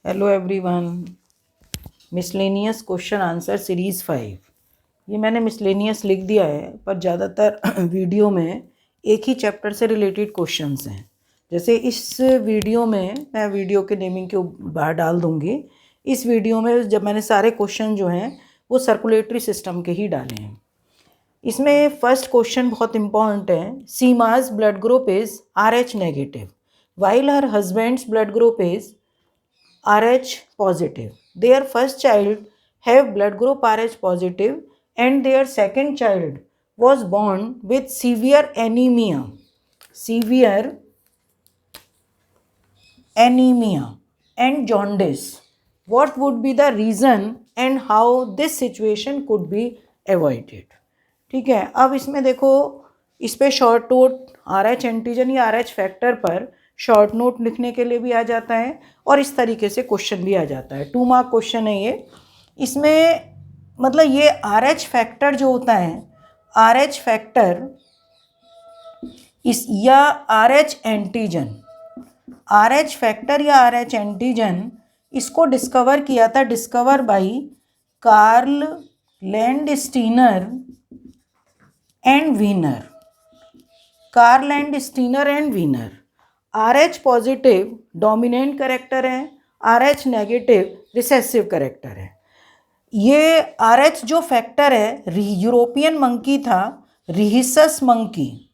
Hello everyone. Miscellaneous question answer series 5। ये मैंने miscellaneous लिख दिया है, पर ज़्यादातर वीडियो में एक ही चैप्टर से रिलेटेड क्वेश्चंस हैं। जैसे इस वीडियो में मैं वीडियो के नेमिंग के बाहर डाल दूँगी। इस वीडियो में जब मैंने सारे क्वेश्चन जो हैं वो सर्कुलेटरी सिस्टम के ही डाले हैं। इसमें फर्स्ट क्वेश्चन बहुत इंपॉर्टेंट है। Seema's blood group is RH negative while her husband's blood group is RH positive. Their first child have blood group RH positive and their second child was born with severe anemia and jaundice. What would be the reason and how this situation could be avoided? ठीक है, अब इसमें देखो, इस पे short note RH antigen या RH factor पर short note लिखने के लिए भी आ जाता है और इस तरीके से क्वेश्चन भी आ जाता है। 2 मार्क क्वेश्चन है ये। इसमें मतलब ये RH फैक्टर जो होता है, RH फैक्टर इस या RH एंटीजन, RH फैक्टर या RH एंटीजन इसको डिस्कवर किया था, discover by Karl Landsteiner and Wiener. RH positive dominant character है, RH नेगेटिव रिसेसिव करेक्टर है। ये RH जो फैक्टर है, यूरोपियन मंकी था, रिहिसस मंकी,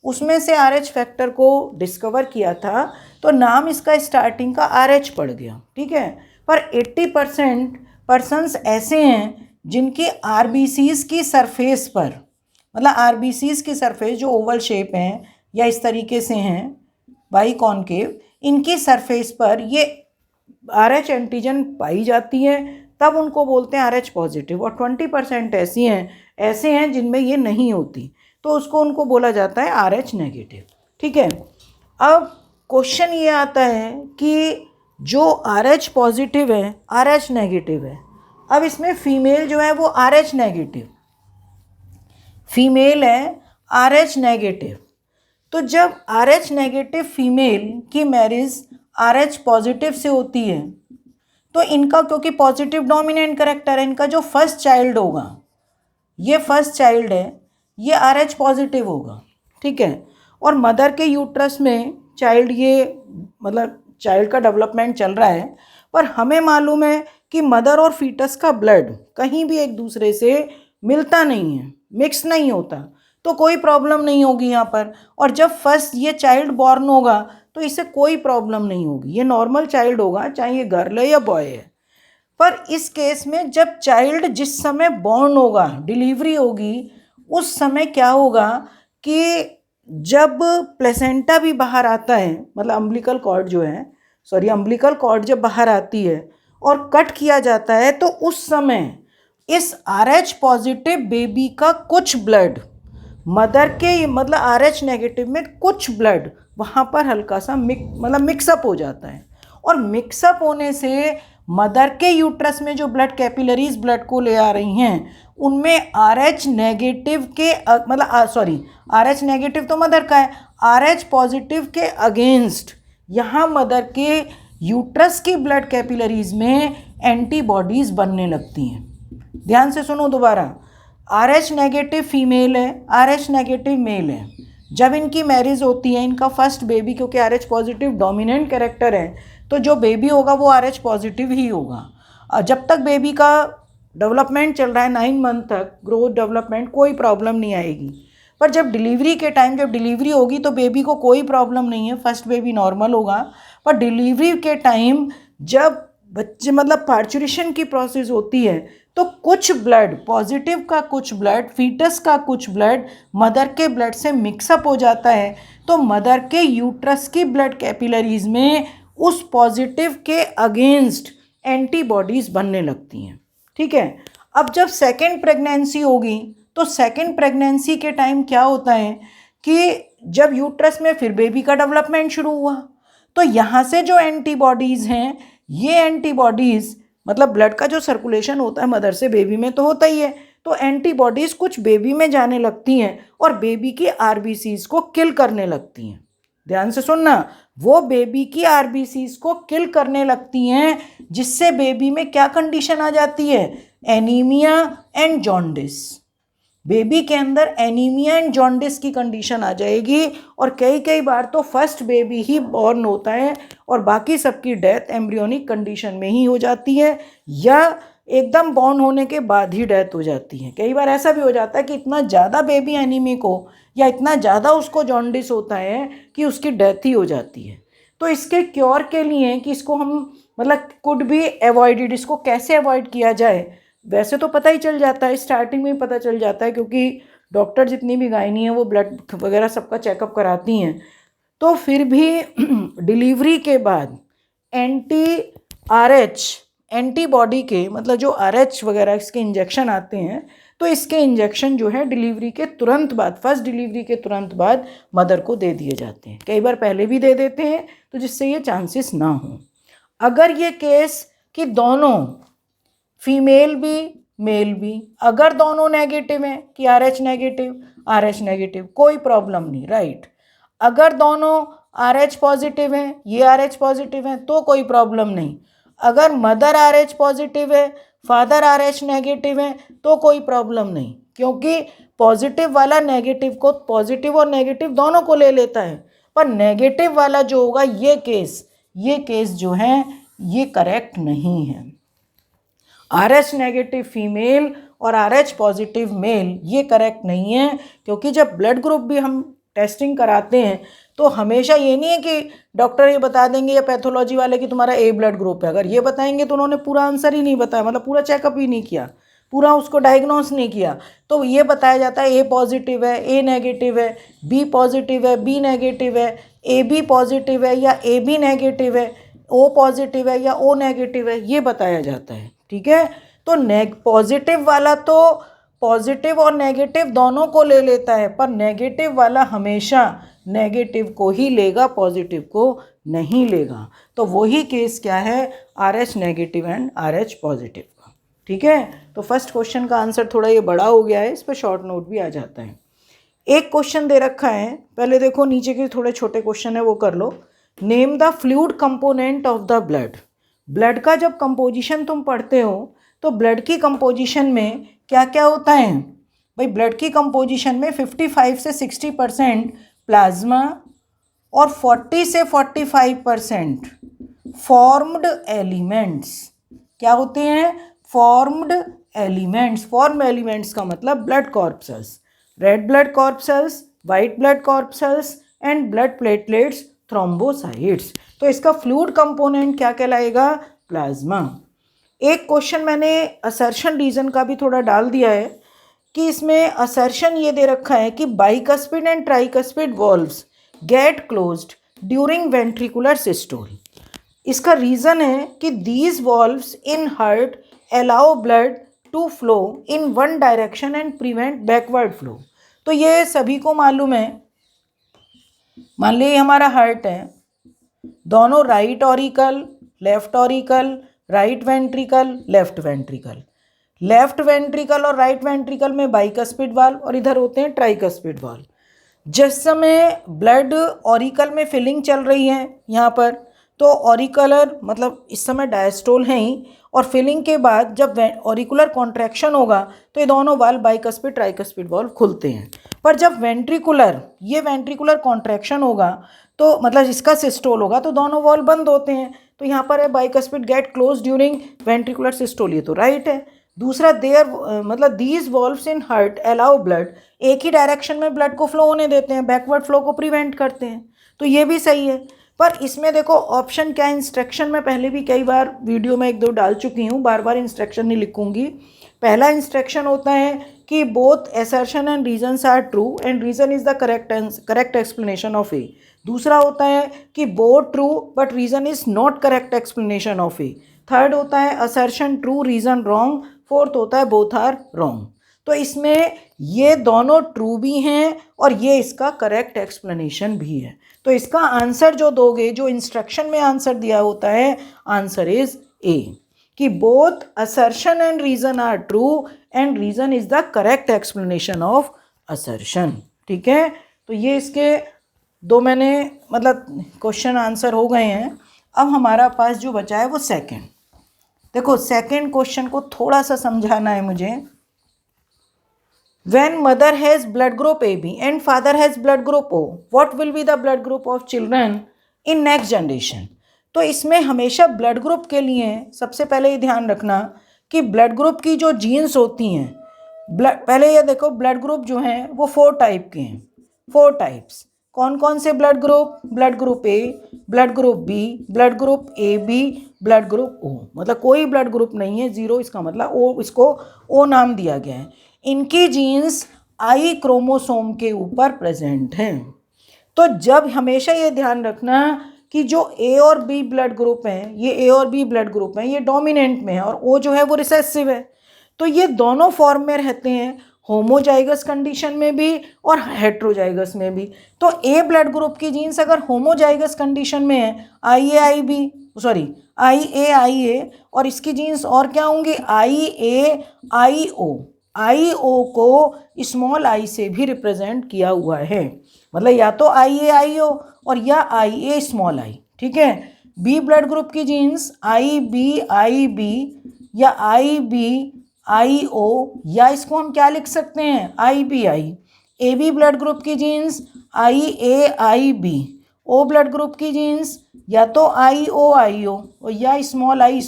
उसमें से RH फैक्टर को डिस्कवर किया था, तो नाम इसका स्टार्टिंग का RH पड़ गया। ठीक है, पर 80% पर्सन्स ऐसे हैं जिनकी RBCs की सरफेस पर, मतलब RBCs की सरफेस जो ओवल शेप हैं या इस तरीके से हैं बाई कॉनकेव, इनकी सरफेस पर ये RH एंटीजन पाई जाती है, तब उनको बोलते हैं RH पॉजिटिव। और 20% ऐसे हैं जिनमें ये नहीं होती, तो उसको उनको बोला जाता है RH नेगेटिव। ठीक है, अब क्वेश्चन ये आता है कि जो RH पॉजिटिव है, RH नेगेटिव है। अब इसमें फीमेल जो है वो RH नेगेटिव फीमेल है, RH नेगेटिव। तो जब RH नेगेटिव फीमेल की मैरिज RH पॉजिटिव से होती है, तो इनका क्योंकि पॉजिटिव डोमिनेंट करेक्टर है, इनका जो फर्स्ट चाइल्ड होगा, ये फर्स्ट चाइल्ड है, ये RH पॉजिटिव होगा। ठीक है, और मदर के यूट्रस में चाइल्ड, ये मतलब चाइल्ड का डेवलपमेंट चल रहा है, पर हमें मालूम है कि मदर और फीटस का ब्लड कहीं भी एक दूसरे से मिलता नहीं है, मिक्स नहीं होता, तो कोई प्रॉब्लम नहीं होगी यहाँ पर। और जब फर्स्ट ये चाइल्ड बॉर्न होगा तो इससे कोई प्रॉब्लम नहीं होगी, ये नॉर्मल चाइल्ड होगा, चाहे ये गर्ल है या बॉय है। पर इस केस में जब चाइल्ड जिस समय बॉर्न होगा, डिलीवरी होगी, उस समय क्या होगा कि जब प्लेसेंटा भी बाहर आता है, मतलब अम्बिलिकल कॉर्ड जब बाहर आती है और कट किया जाता है, तो उस समय इस RH पॉजिटिव बेबी का कुछ ब्लड मदर के, मतलब RH नेगेटिव में कुछ ब्लड वहाँ पर हल्का सा मिक्सअप हो जाता है। और मिक्सअप होने से मदर के यूट्रस में जो ब्लड कैपिलरीज ब्लड को ले आ रही हैं, उनमें RH नेगेटिव के RH नेगेटिव तो मदर का है, RH पॉजिटिव के अगेंस्ट यहाँ मदर के यूट्रस की ब्लड कैपिलरीज में एंटीबॉडीज़ बनने लगती हैं। ध्यान से सुनो दोबारा, RH नेगेटिव फीमेल है, RH नेगेटिव मेल है। जब इनकी मैरिज होती है, इनका फर्स्ट बेबी, क्योंकि RH पॉजिटिव डोमिनेंट कैरेक्टर है, तो जो बेबी होगा वो RH पॉजिटिव ही होगा। जब तक बेबी का डेवलपमेंट चल रहा है 9 मंथ तक, ग्रोथ डेवलपमेंट, कोई प्रॉब्लम नहीं आएगी। पर जब डिलीवरी के टाइम, जब डिलीवरी होगी तो बेबी को कोई प्रॉब्लम नहीं है, फर्स्ट बेबी नॉर्मल होगा। पर डिलीवरी के टाइम जब बच्चे, मतलब पार्चुरेशन की प्रोसेस होती है, तो कुछ ब्लड पॉजिटिव का, कुछ ब्लड फीटस का, कुछ ब्लड मदर के ब्लड से मिक्सअप हो जाता है, तो मदर के यूट्रस की ब्लड कैपिलरीज में उस पॉजिटिव के अगेंस्ट एंटीबॉडीज़ बनने लगती हैं। ठीक है, अब जब सेकेंड प्रेगनेंसी होगी, तो सेकेंड प्रेगनेंसी के टाइम क्या होता है कि जब यूट्रस में फिर बेबी का डेवलपमेंट शुरू हुआ, तो यहाँ से जो एंटीबॉडीज़ हैं, ये एंटीबॉडीज़, मतलब ब्लड का जो सर्कुलेशन होता है मदर से बेबी में तो होता ही है, तो एंटीबॉडीज़ कुछ बेबी में जाने लगती हैं और बेबी की RBCs को किल करने लगती हैं। ध्यान से सुनना, वो बेबी की आरबीसीज को किल करने लगती हैं, जिससे बेबी में क्या कंडीशन आ जाती है, एनीमिया एंड जॉन्डिस। बेबी के अंदर एनीमिया एंड जॉन्डिस की कंडीशन आ जाएगी, और कई कई बार तो फर्स्ट बेबी ही बॉर्न होता है और बाकी सबकी डेथ एम्ब्रियोनिक कंडीशन में ही हो जाती है, या एकदम बॉर्न होने के बाद ही डेथ हो जाती है। कई बार ऐसा भी हो जाता है कि इतना ज़्यादा बेबी एनीमिक हो या इतना ज़्यादा उसको जॉन्डिस होता है कि उसकी डेथ ही हो जाती है। तो इसके क्योर के लिए कि इसको हम मतलब कुड बी अवॉइडेड, इसको कैसे अवॉइड किया जाए, वैसे तो पता ही चल जाता है, स्टार्टिंग में ही पता चल जाता है, क्योंकि डॉक्टर जितनी भी गायनी है वो ब्लड वगैरह सबका चेकअप कराती हैं। तो फिर भी डिलीवरी के बाद एंटीबॉडी के मतलब जो RH वगैरह इसके इंजेक्शन आते हैं, तो इसके इंजेक्शन जो है डिलीवरी के तुरंत बाद, फर्स्ट डिलीवरी के तुरंत बाद मदर को दे दिए जाते हैं। कई बार पहले भी दे देते हैं, तो जिससे ये चांसेस ना हो। अगर ये केस कि दोनों फीमेल भी मेल भी, अगर दोनों नेगेटिव हैं कि RH नेगेटिव कोई प्रॉब्लम नहीं, राइट। अगर दोनों RH पॉजिटिव हैं, ये RH पॉजिटिव हैं, तो कोई प्रॉब्लम नहीं। अगर मदर RH पॉजिटिव है, फादर RH नेगेटिव है, तो कोई प्रॉब्लम नहीं, क्योंकि पॉजिटिव वाला नेगेटिव को, पॉजिटिव और नेगेटिव दोनों को ले लेता है। पर नेगेटिव वाला जो होगा ये केस जो है ये करेक्ट नहीं है। RH नेगेटिव फीमेल और RH पॉजिटिव मेल ये करेक्ट नहीं है, क्योंकि जब ब्लड ग्रुप भी हम टेस्टिंग कराते हैं तो हमेशा ये नहीं है कि डॉक्टर ये बता देंगे या पैथोलॉजी वाले कि तुम्हारा A ब्लड ग्रुप है। अगर ये बताएंगे तो उन्होंने पूरा आंसर ही नहीं बताया, मतलब पूरा चेकअप ही नहीं किया, पूरा उसको डायग्नोस नहीं किया। तो ये बताया जाता है A पॉजिटिव है, A नेगेटिव है, B पॉजिटिव है, B नेगेटिव है, AB पॉजिटिव है या AB नेगेटिव है, O पॉजिटिव है या O नेगेटिव है, ये बताया जाता है। ठीक है, तो पॉजिटिव वाला तो पॉजिटिव और नेगेटिव दोनों को ले लेता है, पर नेगेटिव वाला हमेशा नेगेटिव को ही लेगा, पॉजिटिव को नहीं लेगा। तो वही केस क्या है, RH negative and RH positive का। ठीक है, तो फर्स्ट क्वेश्चन का आंसर थोड़ा ये बड़ा हो गया है, इस पर शॉर्ट नोट भी आ जाता है। एक क्वेश्चन दे रखा है, पहले देखो नीचे के थोड़े छोटे क्वेश्चन है वो कर लो। Name the fluid component of the blood. Blood का जब कंपोजिशन तुम पढ़ते हो तो ब्लड की कंपोजिशन में क्या क्या होता है भाई, ब्लड की कंपोजिशन में 55 से 60% प्लाज्मा और 40 से 45% फॉर्म्ड एलिमेंट्स। क्या होते हैं, फॉर्म्ड एलिमेंट्स। फॉर्म्ड एलिमेंट्स का मतलब blood corpuscles, red blood corpuscles, white blood corpuscles and blood platelets, thrombocytes. तो इसका फ्लूइड कंपोनेंट क्या कहलाएगा, प्लाज्मा। एक क्वेश्चन मैंने असर्शन रीजन का भी थोड़ा डाल दिया है कि इसमें असर्शन ये दे रखा है कि bicuspid and tricuspid valves get closed during ventricular systole. इसका रीज़न है कि these valves in heart allow blood to flow in one direction and prevent backward flow. तो ये सभी को मालूम है। मान लीजिए हमारा हार्ट है, दोनों right auricle left auricle, right ventricle left ventricle, left ventricle और राइट वेंट्रिकल में बाइकस्पिड वाल्व और इधर होते हैं ट्राइकस्पिड वाल्व। जिस समय ब्लड ऑरिकल में फिलिंग चल रही है यहाँ पर, तो ऑरिकुलर मतलब इस समय डायस्टोल है ही, और फिलिंग के बाद जब ऑरिकुलर कॉन्ट्रैक्शन होगा तो ये दोनों वाल्व बाइकस्पिड ट्राइकस्पिड वाल्व खुलते हैं। पर जब वेंट्रिकुलर कॉन्ट्रैक्शन होगा तो मतलब इसका सिस्टोल होगा तो दोनों वाल्व बंद होते हैं। तो यहाँ पर है bicuspid get close during ventricular systole, ये तो राइट है। दूसरा मतलब these valves in heart allow blood, एक ही डायरेक्शन में ब्लड को फ्लो होने देते हैं, बैकवर्ड फ्लो को प्रिवेंट करते हैं, तो ये भी सही है। पर इसमें देखो ऑप्शन क्या है, इंस्ट्रक्शन में पहले भी कई बार वीडियो में 1-2 डाल चुकी हूँ, बार बार इंस्ट्रक्शन नहीं लिखूंगी। पहला इंस्ट्रक्शन होता है कि both assertion and reasons are true and reason is the correct explanation of A. दूसरा होता है कि both true but reason is not correct explanation of A. Third होता है assertion true reason wrong. Fourth होता है बोथ आर रॉन्ग। तो इसमें ये दोनों ट्रू भी हैं और ये इसका करेक्ट एक्सप्लेनेशन भी है। तो इसका आंसर जो दोगे, जो इंस्ट्रक्शन में आंसर दिया होता है, आंसर इज ए, कि both assertion and reason are true and reason is the correct explanation of assertion. ठीक है, तो ये इसके दो मैंने मतलब क्वेश्चन आंसर हो गए हैं। अब हमारा पास जो बचा है वो सेकंड। देखो सेकंड क्वेश्चन को थोड़ा सा समझाना है मुझे। When mother has blood group AB and father has blood group O, what will be the blood group of children in next generation? तो इसमें हमेशा ब्लड ग्रुप के लिए सबसे पहले ये ध्यान रखना कि ब्लड ग्रुप की जो जीन्स होती हैं, पहले ये देखो ब्लड ग्रुप जो हैं वो 4 टाइप के हैं, 4 टाइप्स। कौन कौन से blood group? Blood group A, blood group B, blood group A B, blood group O. मतलब कोई ब्लड ग्रुप नहीं है, जीरो, इसका मतलब ओ, इसको ओ नाम दिया गया है। इनकी जीन्स आई क्रोमोसोम के ऊपर प्रेजेंट हैं। तो जब हमेशा ये ध्यान रखना कि जो ए और बी ब्लड ग्रुप हैं, ये ए और बी ब्लड ग्रुप हैं, ये डोमिनेंट में है और ओ जो है वो रिसेसिव है। तो ये दोनों फॉर्म में रहते हैं, होमोजाइगस कंडीशन में भी और हेट्रोजाइगस में भी। तो ए ब्लड ग्रुप की जीन्स अगर होमोजाइगस कंडीशन में है, आई A I B, sorry I ए, और इसकी जीन्स और क्या होंगी? आई ए आई ओ। आई ओ को स्मॉल आई से भी रिप्रेजेंट किया हुआ है, मतलब या तो आई ए आई ओ और या आई ए स्मॉल आई। ठीक है। बी ब्लड ग्रुप की जीन्स आई बी या आई बी आई ओ, या इसको हम क्या लिख सकते हैं? I B I. A B blood group की genes I A I B. O blood group की जीन्स या तो आई ओ और या स्मॉल आई।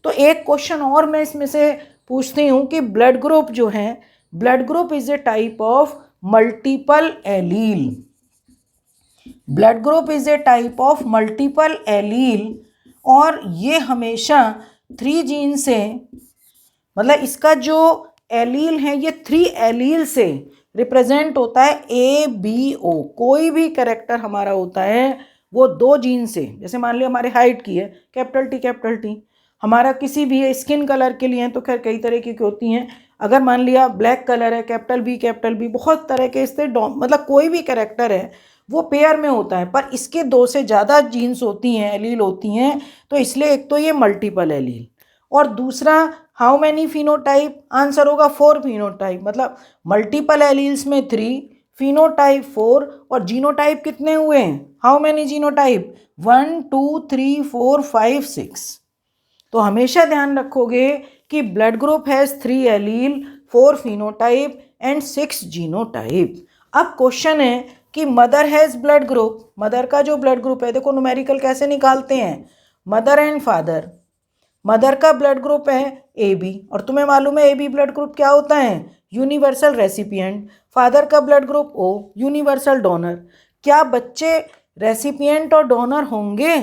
तो एक क्वेश्चन और मैं इसमें से पूछती हूँ कि ब्लड ग्रुप जो है, blood group is a type of multiple allele. Blood group is a type of multiple allele, और ये हमेशा 3 जीन से, मतलब इसका जो एलील है ये 3 एलील से रिप्रेजेंट होता है। ए बी ओ, कोई भी कैरेक्टर हमारा होता है वो 2 जीन से। जैसे मान लिया हमारे हाइट की है कैपिटल टी, हमारा किसी भी स्किन कलर के लिए है तो खैर कई तरह की होती हैं। अगर मान लिया ब्लैक कलर है, कैपिटल बी, बहुत तरह के इससे मतलब कोई भी कैरेक्टर है वो पेयर में होता है, पर इसके 2 से ज़्यादा जीन्स होती हैं, एलील होती हैं। तो इसलिए एक तो ये मल्टीपल एलील, और दूसरा हाउ मैनी फिनोटाइप? आंसर होगा 4 फिनोटाइप। मतलब मल्टीपल एलील्स में 3, फिनोटाइप 4, और जीनोटाइप कितने हुए हैं? How many genotype? 1 2 3 4 5 6। तो हमेशा ध्यान रखोगे कि blood group has 3 allele, 4 phenotype and 6 genotype. अब क्वेश्चन है कि mother has blood group, mother का जो ब्लड ग्रुप है, देखो न्यूमेरिकल कैसे निकालते हैं, मदर एंड फादर। मदर का ब्लड ग्रुप है ए बी, और तुम्हें मालूम है ए बी ब्लड ग्रुप क्या होता है? Universal recipient. फादर का blood group O, universal donor. क्या बच्चे रेसिपिएंट और डोनर होंगे?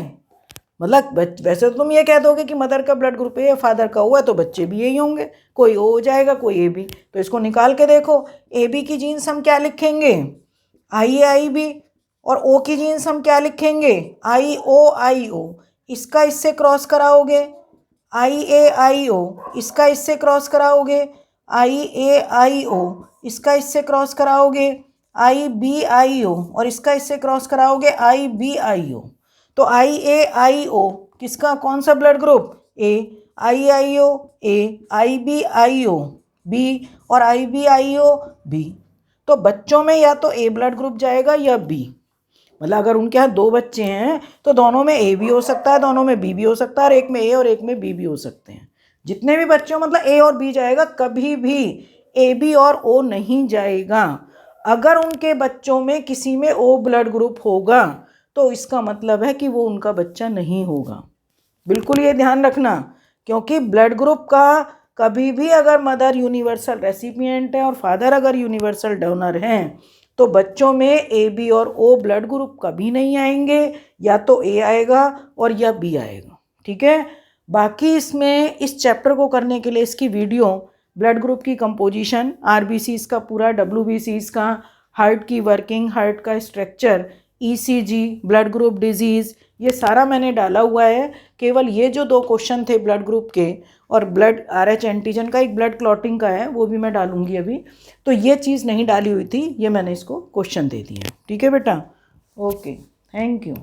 मतलब वैसे तो तुम ये कह दोगे कि मदर का ब्लड ग्रुप ए, फादर का ओ है, तो बच्चे भी यही होंगे, कोई ओ हो जाएगा कोई ए बी। तो इसको निकाल के देखो, ए बी की जीन्स हम क्या लिखेंगे? आई ए आई बी, और ओ की जीन्स हम क्या लिखेंगे? आई ओ। इसका इससे क्रॉस कराओगे आई ए आई ओ, इसका इससे क्रॉस कराओगे आई ए आई ओ, इसका इससे क्रॉस कराओगे आई बी आई ओ, और इसका इससे क्रॉस कराओगे आई बी आई ओ। तो आई ए आई ओ किसका, कौन सा ब्लड ग्रुप? ए। आई आई ओ ए, आई ओ बी, और आई बी आई ओ बी। तो बच्चों में या तो ए ब्लड ग्रुप जाएगा या बी। मतलब अगर उनके यहाँ 2 बच्चे हैं तो दोनों में ए भी हो सकता है, दोनों में बी भी हो सकता है, और एक में ए और एक में बी भी हो सकते हैं। जितने भी बच्चे हो मतलब ए और बी जाएगा, कभी भी ए बी और ओ नहीं जाएगा। अगर उनके बच्चों में किसी में ओ ब्लड ग्रुप होगा तो इसका मतलब है कि वो उनका बच्चा नहीं होगा। बिल्कुल ये ध्यान रखना, क्योंकि ब्लड ग्रुप का कभी भी अगर मदर यूनिवर्सल रेसिपिएंट है और फादर अगर यूनिवर्सल डोनर हैं तो बच्चों में ए बी और ओ ब्लड ग्रुप कभी नहीं आएंगे, या तो ए आएगा और या बी आएगा। ठीक है। बाकी इसमें इस चैप्टर को करने के लिए इसकी वीडियो, ब्लड ग्रुप की कंपोजिशन, आरबीसीज का पूरा, डब्ल्यूबीसीज का, हार्ट की वर्किंग, हार्ट का structure, ECG, blood group disease, ये सारा मैंने डाला हुआ है। केवल ये जो 2 क्वेश्चन थे ब्लड ग्रुप के, और ब्लड आरएच एंटीजन का, एक ब्लड क्लॉटिंग का है, वो भी मैं डालूंगी अभी। तो ये चीज़ नहीं डाली हुई थी, ये मैंने इसको क्वेश्चन दे दिया। ठीक है बेटा, ओके, थैंक यू।